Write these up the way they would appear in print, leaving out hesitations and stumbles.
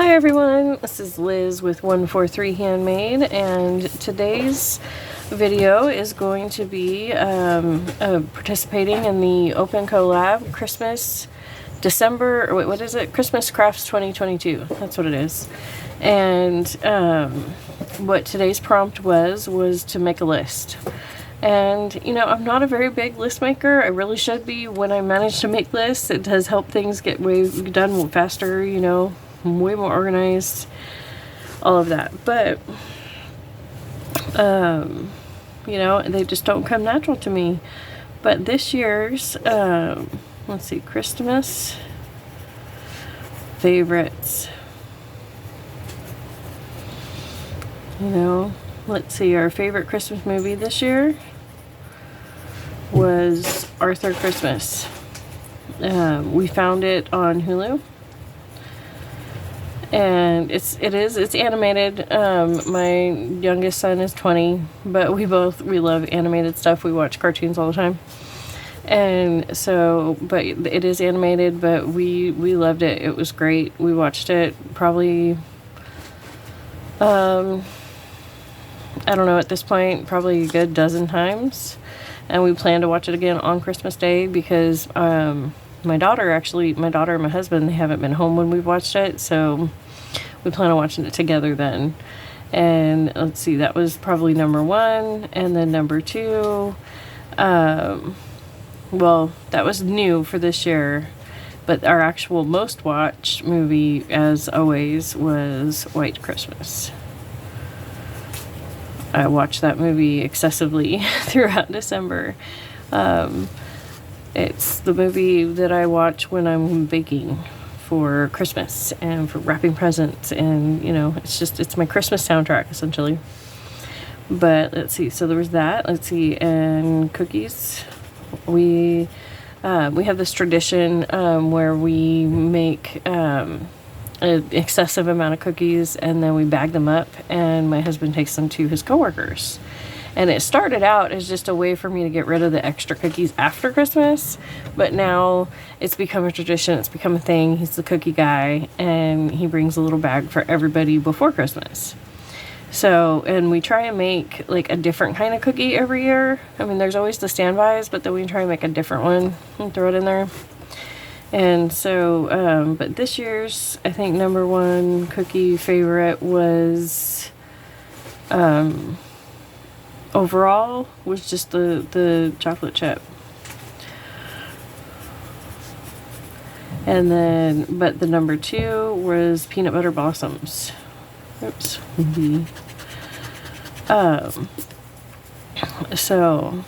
Hi everyone, this is Liz with 143 Handmade, and today's video is going to be participating in the Open Collab Christmas December, or wait, what is it? Christmas Crafts 2022. That's what it is. And what today's prompt was to make a list. And, you know, I'm not a very big list maker. I really should be. When I manage to make lists, it does help things get done faster, you know, way more organized, all of that. But, you know, they just don't come natural to me. But this year's, let's see, Christmas favorites. You know, let's see, our favorite Christmas movie this year was Arthur Christmas. We found it on Hulu, and it's animated. My youngest son is 20, but we love animated stuff. We watch cartoons all the time, and so, but it is animated, but we loved it. It was great. We watched it probably I don't know, at this point, probably a good dozen times. And we plan to watch it again on Christmas Day because my daughter and my husband, they haven't been home when we've watched it. So we plan on watching it together then. And let's see, that was probably number one. And then number two, well, that was new for this year. But our actual most watched movie, as always, was White Christmas. I watched that movie excessively throughout December. It's the movie that I watch when I'm baking for Christmas and for wrapping presents, and you know, it's my Christmas soundtrack essentially. But let's see, so there was that. Let's see, and cookies. We have this tradition where we make an excessive amount of cookies, and then we bag them up, and my husband takes them to his coworkers. And it started out as just a way for me to get rid of the extra cookies after Christmas, but now it's become a tradition. It's become a thing. He's the cookie guy, and he brings a little bag for everybody before Christmas. So, and we try and make like a different kind of cookie every year. I mean, there's always the standbys, but then we try and make a different one and throw it in there. And so, but this year's, I think, number one cookie favorite was, overall, was just the chocolate chip. And then, but the number two was peanut butter blossoms. Oops. So,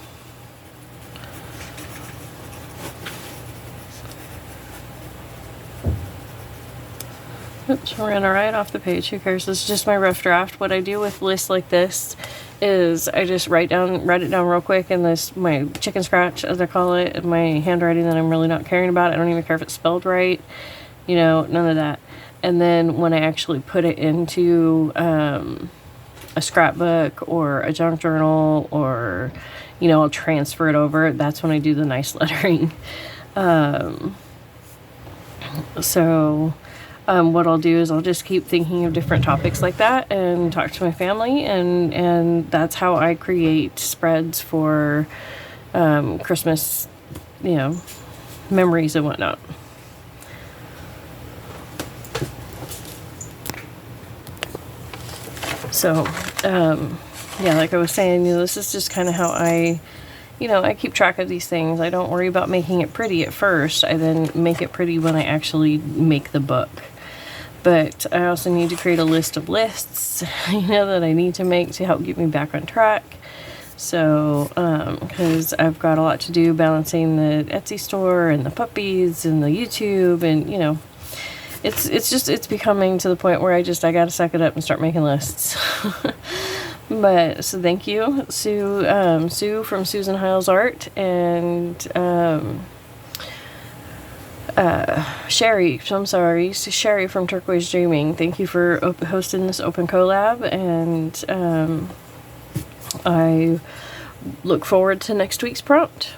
oops, ran right off the page. Who cares? This is just my rough draft. What I do with lists like this is I just write it down real quick in this, my chicken scratch, as I call it, in my handwriting that I'm really not caring about. I don't even care if it's spelled right. You know, none of that. And then when I actually put it into a scrapbook or a junk journal, or, you know, I'll transfer it over, that's when I do the nice lettering. What I'll do is I'll just keep thinking of different topics like that and talk to my family, and that's how I create spreads for Christmas, you know, memories and whatnot. So, yeah, like I was saying, you know, this is just kind of how I keep track of these things. I don't worry about making it pretty at first. I then make it pretty when I actually make the book. But I also need to create a list of lists, you know, that I need to make to help get me back on track. So, because I've got a lot to do, balancing the Etsy store and the puppies and the YouTube, and, you know, it's becoming to the point where I gotta suck it up and start making lists. But so thank you, Sue from Susan Hiles Art, and Sherry from Turquoise Dreaming. Thank you for hosting this open collab, and I look forward to next week's prompt.